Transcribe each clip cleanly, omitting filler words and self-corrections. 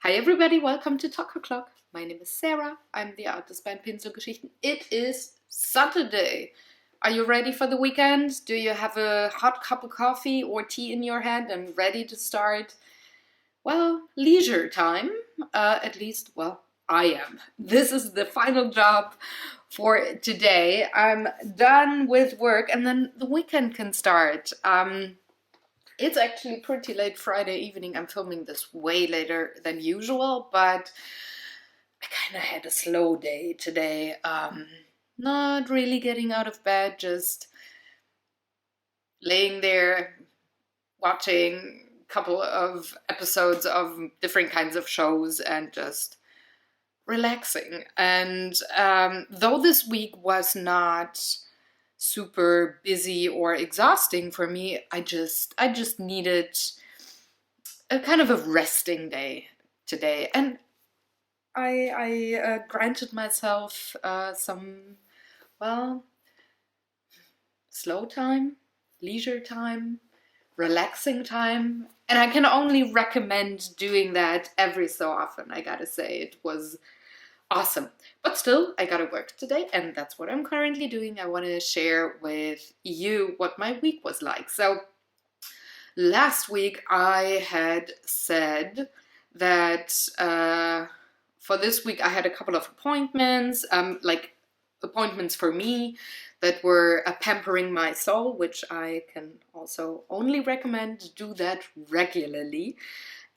Hi everybody, welcome to Talk O'Clock. My name is Sarah. I'm the artist behind Pinselgeschichten. It is Saturday. Are you ready for the weekend? Do you have a hot cup of coffee or tea in your hand and ready to start, leisure time? At least, I am. This is the final job for today. I'm done with work and then the weekend can start. It's actually pretty late Friday evening. I'm filming this way later than usual, but I kind of had a slow day today. Not really getting out of bed, just laying there watching a couple of episodes of different kinds of shows and just relaxing. And though this week was not super busy or exhausting for me, I just needed a kind of a resting day today, and I granted myself some slow time, leisure time, relaxing time, and I can only recommend doing that every so often. I gotta say, it was awesome. But still, I gotta work today, and that's what I'm currently doing. I want to share with you what my week was like. So, last week I had said that for this week I had a couple of appointments, appointments for me that were pampering my soul, which I can also only recommend. Do that regularly.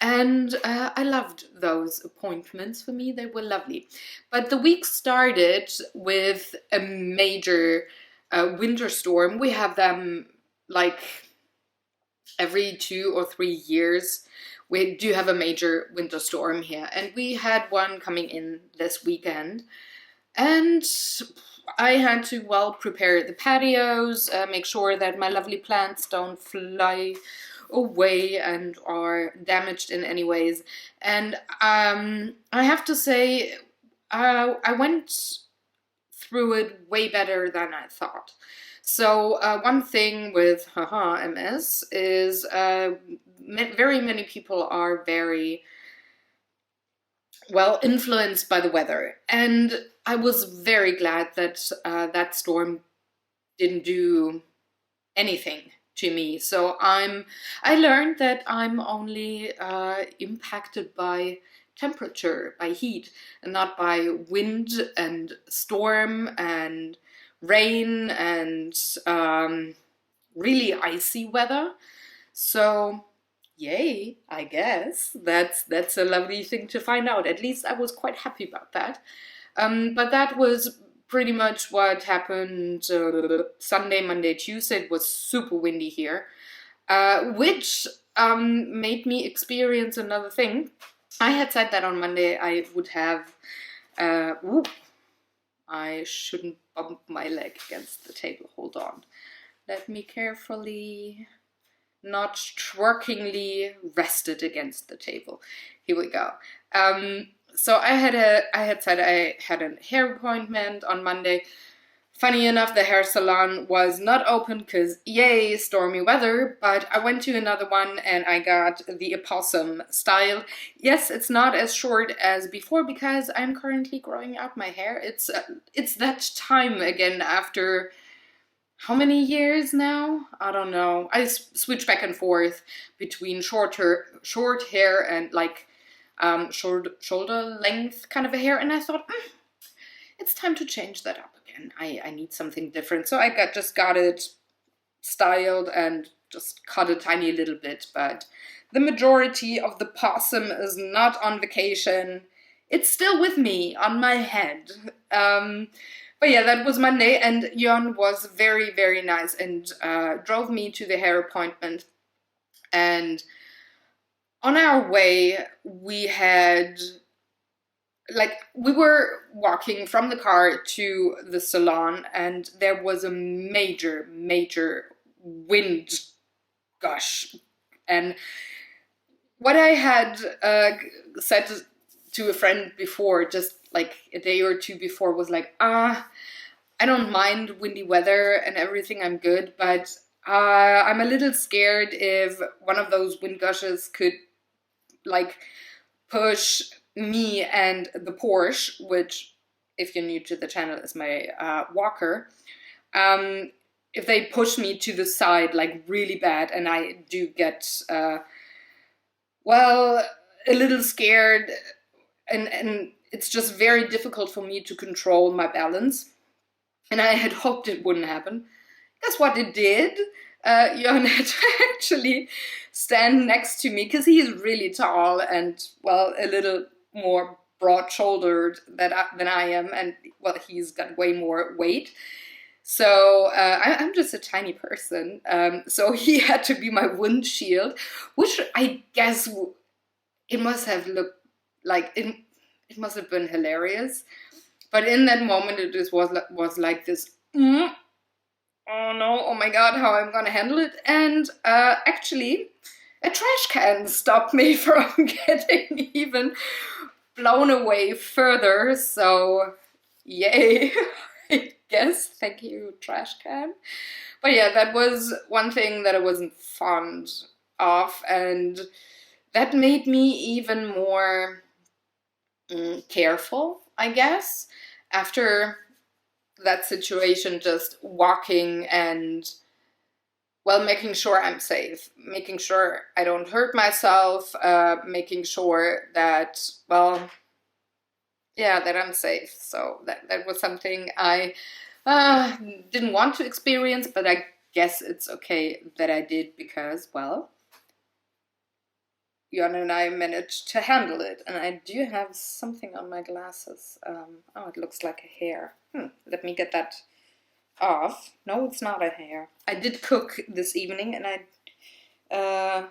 And I loved those appointments. For me, they were lovely. But the week started with a major winter storm. We have them like every 2 or 3 years. We do have a major winter storm here. And we had one coming in this weekend. And I had to, prepare the patios, make sure that my lovely plants don't fly away and are damaged in any ways. And I have to say, I went through it way better than I thought. So one thing with MS is very many people are very influenced by the weather, and I was very glad that that storm didn't do anything to me. So I learned that I'm only impacted by temperature, by heat, and not by wind and storm and rain and really icy weather. So yay, I guess. That's a lovely thing to find out. At least I was quite happy about that. But that was pretty much what happened Sunday, Monday, Tuesday. It was super windy here, which made me experience another thing. I had said that on Monday I would have... I shouldn't bump my leg against the table. Hold on. Let me carefully... not twerkingly rested against the table. Here we go. So I had said I had a hair appointment on Monday. Funny enough, the hair salon was not open because yay, stormy weather, but I went to another one and I got the opossum style. Yes, it's not as short as before because I'm currently growing out my hair. It's that time again after how many years now? I don't know. I switch back and forth between short hair and shoulder length kind of a hair, and I thought it's time to change that up again. I need something different, so I just got it styled and just cut a tiny little bit. But the majority of the possum is not on vacation. It's still with me on my head. But yeah, that was Monday, and Jon was very, very nice and drove me to the hair appointment. And on our way, we were walking from the car to the salon, and there was a major, major wind gush. And what I had said to a friend before, just like a day or two before, was like, I don't mind windy weather and everything, I'm good, but I'm a little scared if one of those wind gushes could push me and the Porsche, which, if you're new to the channel, is my walker, if they push me to the side like really bad, and I do get well, a little scared, and it's just very difficult for me to control my balance. And I had hoped it wouldn't happen. Guess what it did? Jörn had to actually stand next to me because he is really tall and, well, a little more broad-shouldered than I am, and, well, he's got way more weight. So I'm just a tiny person. So he had to be my windshield, which I guess it must have looked like it must have been hilarious. But in that moment, it just was like this. Oh no! Oh my God! How I'm gonna handle it? And actually, a trash can stopped me from getting even blown away further. So, yay! I guess. Thank you, trash can. But yeah, that was one thing that I wasn't fond of, and that made me even more careful, I guess, after that situation, just walking and, well, making sure I'm safe, making sure I don't hurt myself, making sure that, well, yeah, that I'm safe. So that was something I didn't want to experience, but I guess it's okay that I did because, well, Jörn and I managed to handle it. And I do have something on my glasses. Oh, it looks like a hair. Let me get that off. No, it's not a hair. I did cook this evening, and I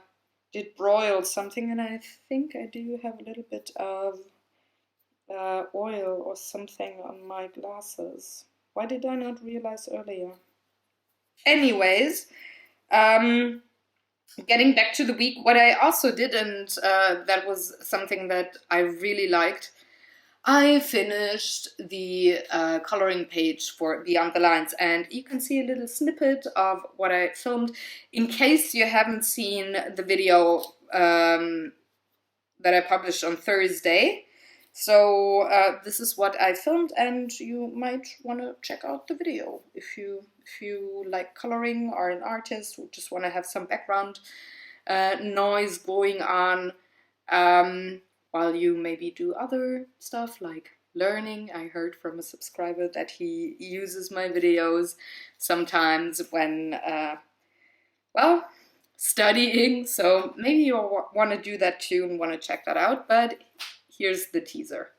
did broil something, and I think I do have a little bit of oil or something on my glasses. Why did I not realize earlier? Anyways, getting back to the week, what I also did, and that was something that I really liked, I finished the coloring page for Beyond the Lines, and you can see a little snippet of what I filmed in case you haven't seen the video that I published on Thursday. So this is what I filmed, and you might want to check out the video if you like coloring, or an artist who just want to have some background noise going on while you maybe do other stuff like learning. I heard from a subscriber that he uses my videos sometimes when, well, studying. So maybe you want to do that too and want to check that out. But here's the teaser.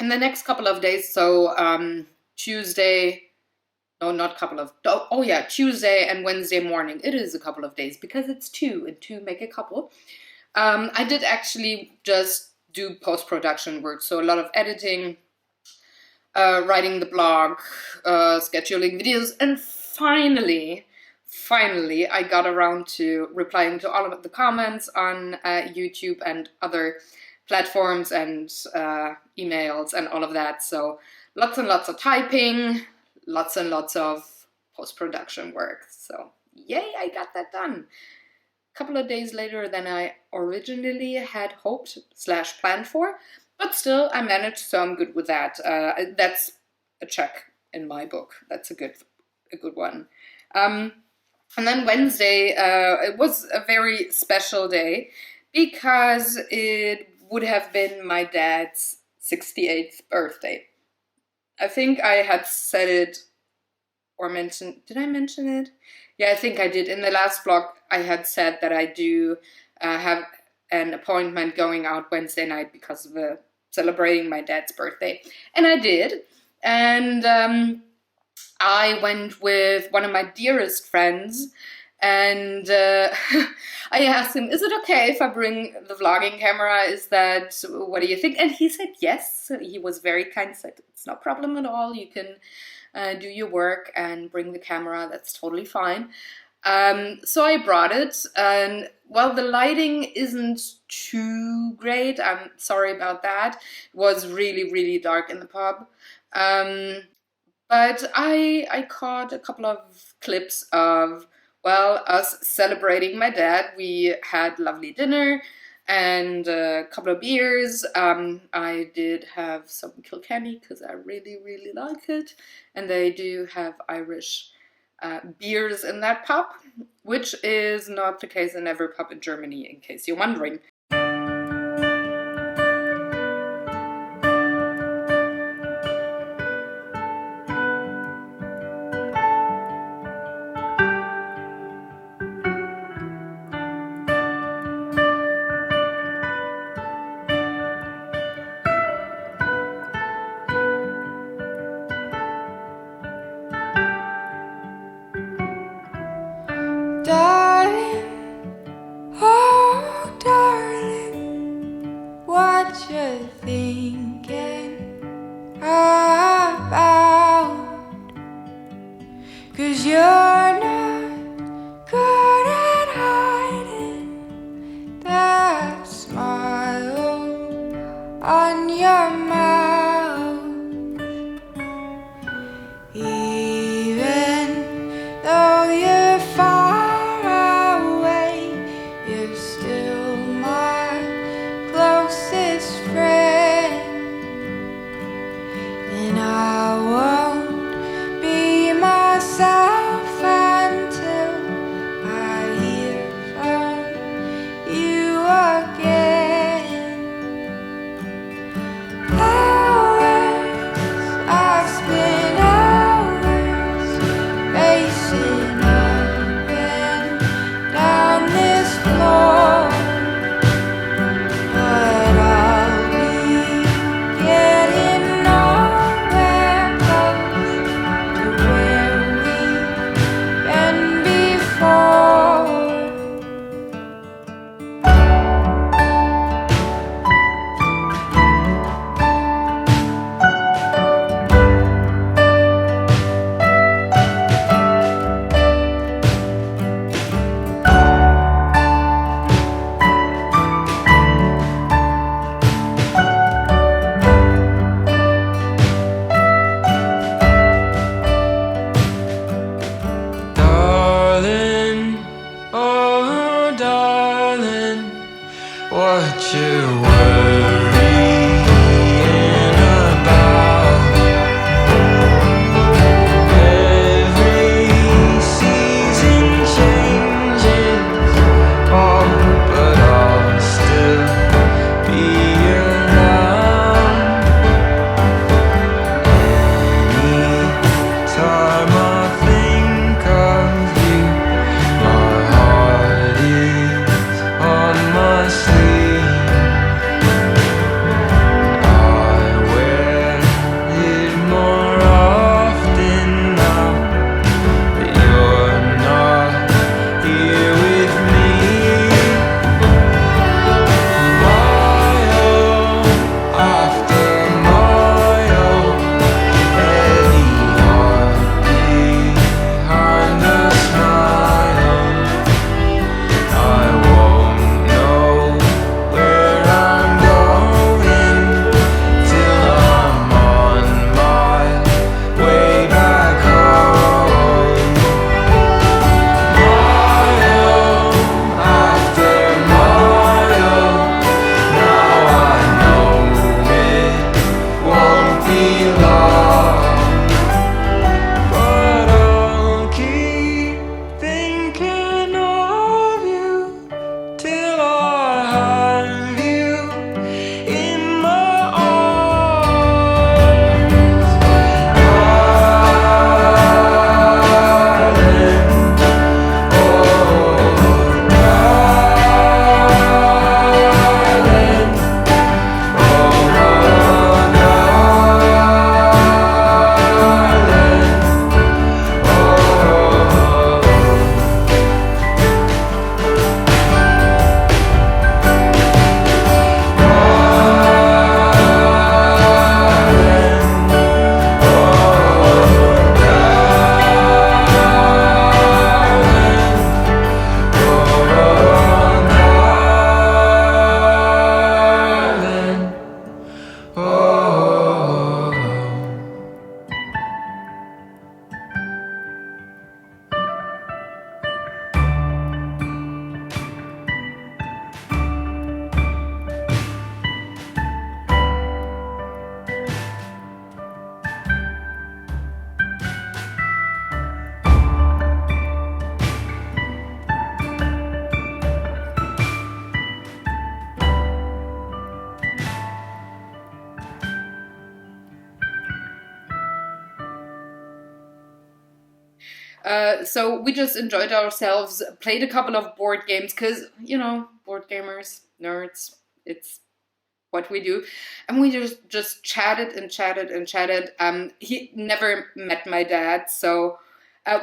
In the next couple of days, so Tuesday, no, not couple of, oh yeah, Tuesday and Wednesday morning, it is a couple of days because it's two and two make a couple. I did actually just do post-production work, so a lot of editing, writing the blog, scheduling videos, and finally I got around to replying to all of the comments on YouTube and other platforms and emails and all of that. So lots and lots of typing, lots and lots of post-production work. So yay, I got that done. A couple of days later than I originally had hoped / planned for, but still I managed, so I'm good with that. That's a check in my book. That's a good one. And then Wednesday, it was a very special day because it would have been my dad's 68th birthday. I think I had said it or mention, did I mention it? Yeah, I think I did. In the last vlog, I had said that I do have an appointment going out Wednesday night because of celebrating my dad's birthday. And I did. And I went with one of my dearest friends, and I asked him, is it okay if I bring the vlogging camera? What do you think? And he said yes. He was very kind, said it's no problem at all. You can do your work and bring the camera, that's totally fine. So I brought it, and well, the lighting isn't too great. I'm sorry about that. It was really, really dark in the pub. But I caught a couple of clips of, well, us celebrating my dad. We had lovely dinner and a couple of beers. I did have some Kilkenny because I really, really like it. And they do have Irish beers in that pub, which is not the case in every pub in Germany, in case you're wondering. You're thinking about, 'cause you're not good at hiding that smile on your mouth, even though you're far away, you're still my closest friend, and I won't be myself until I hear from you again. Hours, I've spent hours pacing up and down this floor. What you worrying about? Every season changes, oh, but I'll still be around. Anytime I think of you, my heart is on my sleeve. So we just enjoyed ourselves, played a couple of board games, because, board gamers, nerds, it's what we do. And we just chatted and chatted and chatted. He never met my dad, so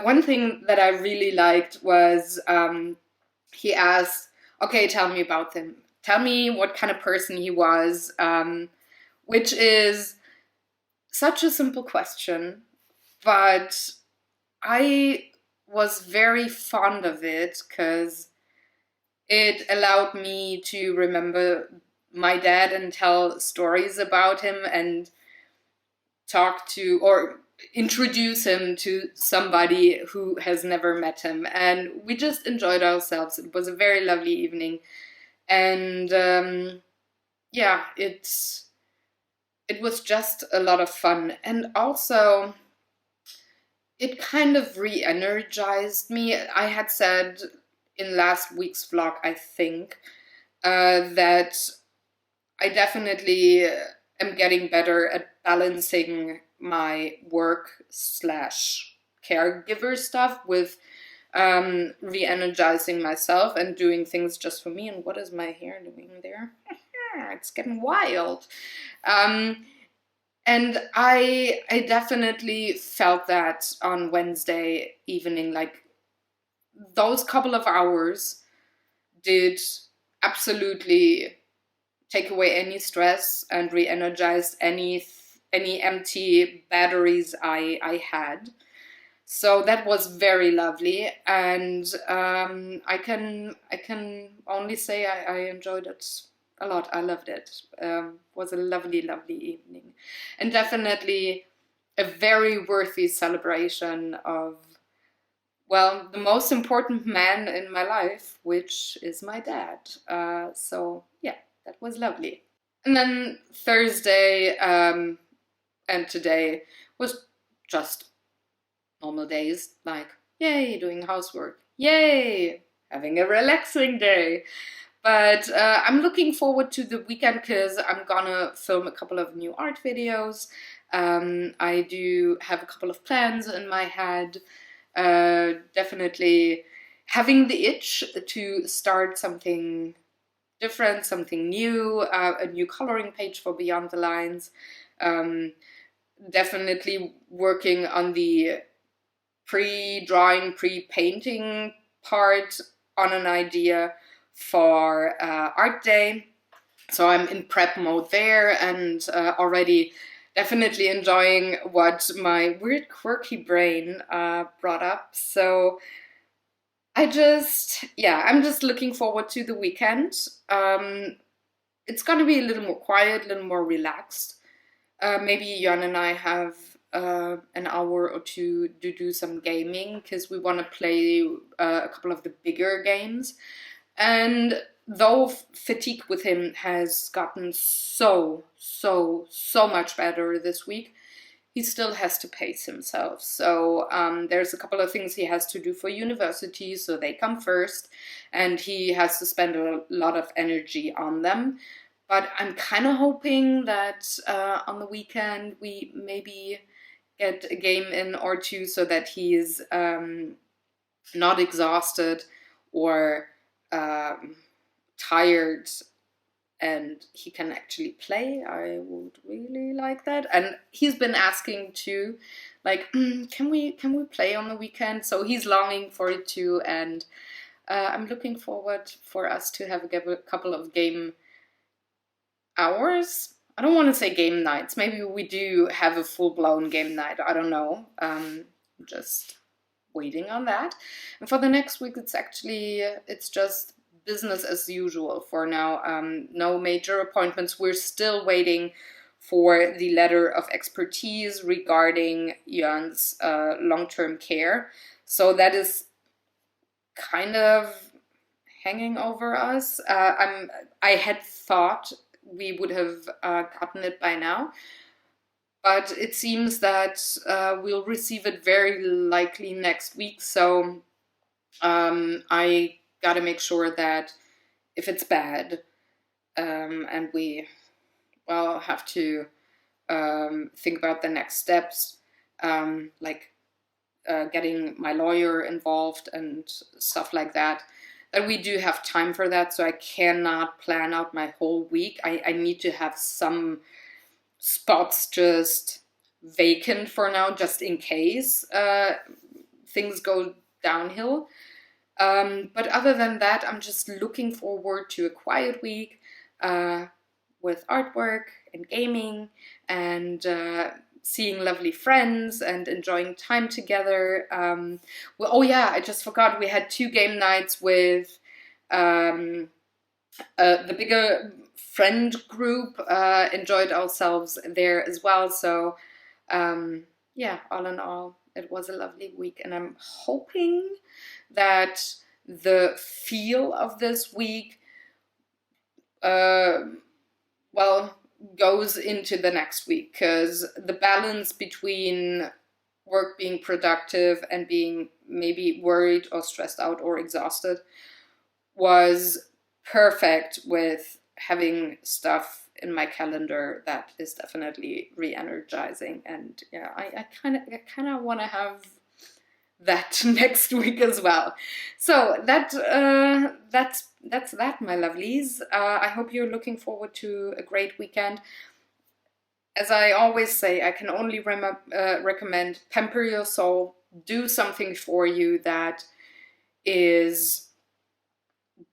one thing that I really liked was he asked, okay, tell me about him. Tell me what kind of person he was, which is such a simple question, but I was very fond of it because it allowed me to remember my dad and tell stories about him and talk to or introduce him to somebody who has never met him. And we just enjoyed ourselves. It was a very lovely evening. And yeah, it was just a lot of fun. And also, it kind of re-energized me. I had said in last week's vlog, I think, that I definitely am getting better at balancing my work slash caregiver stuff with re-energizing myself and doing things just for me. And what is my hair doing there? It's getting wild. And I definitely felt that on Wednesday evening, like those couple of hours did absolutely take away any stress and re-energize any empty batteries I had. So that was very lovely, and I can only say I enjoyed it a lot. I loved it. Was a lovely, lovely evening, and definitely a very worthy celebration of, well, the most important man in my life, which is my dad. So yeah, that was lovely. And then Thursday and today was just normal days, like, yay, doing housework, yay, having a relaxing day. But I'm looking forward to the weekend because I'm gonna film a couple of new art videos. I do have a couple of plans in my head. Definitely having the itch to start something different, something new, a new coloring page for Beyond the Lines. Definitely working on the pre-drawing, pre-painting part on an idea for art day. So I'm in prep mode there, and already definitely enjoying what my weird quirky brain brought up. So I'm just looking forward to the weekend. It's gonna be a little more quiet, a little more relaxed. Maybe Jan and I have an hour or two to do some gaming because we want to play a couple of the bigger games. And though fatigue with him has gotten so much better this week, he still has to pace himself. So there's a couple of things he has to do for university, so they come first, and he has to spend a lot of energy on them. But I'm kind of hoping that on the weekend we maybe get a game in or two so that he's not exhausted or tired, and he can actually play. I would really like that. And he's been asking too, like, can we play on the weekend? So he's longing for it too, and I'm looking forward for us to have a couple of game hours. I don't want to say game nights. Maybe we do have a full-blown game night. I don't know. Just waiting on that. And for the next week, it's just business as usual for now. No major appointments. We're still waiting for the letter of expertise regarding Jan's long-term care. So that is kind of hanging over us. I had thought we would have gotten it by now, but it seems that we'll receive it very likely next week. So I gotta make sure that if it's bad, and we have to think about the next steps, like getting my lawyer involved and stuff like that, that we do have time for that. So I cannot plan out my whole week. I need to have some spots just vacant for now, just in case things go downhill. But other than that, I'm just looking forward to a quiet week with artwork and gaming and seeing lovely friends and enjoying time together. Well, oh yeah, I just forgot, we had 2 game nights with the bigger friend group. Enjoyed ourselves there as well. So yeah, all in all, it was a lovely week, and I'm hoping that the feel of this week well, goes into the next week, because the balance between work being productive and being maybe worried or stressed out or exhausted was perfect with having stuff in my calendar that is definitely re-energizing. And yeah, I kind of want to have that next week as well. So that's that, my lovelies. I hope you're looking forward to a great weekend. As I always say, I can only recommend pamper your soul. Do something for you that is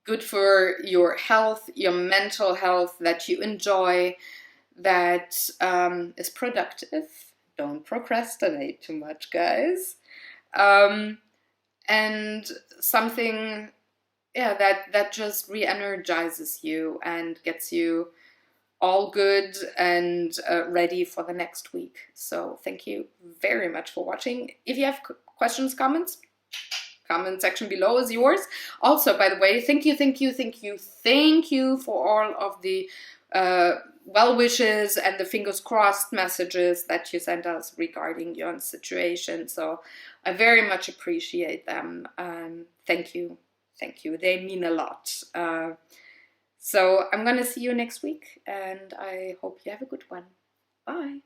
good for your health, your mental health, that you enjoy, that is productive. Don't procrastinate too much, guys. And something, yeah, that just re-energizes you and gets you all good and ready for the next week. So thank you very much for watching. If you have questions, comments, comment section below is yours. Also, by the way, thank you for all of the well wishes and the fingers crossed messages that you sent us regarding your situation. So I very much appreciate them. Thank you. They mean a lot. So I'm gonna see you next week, and I hope you have a good one. Bye.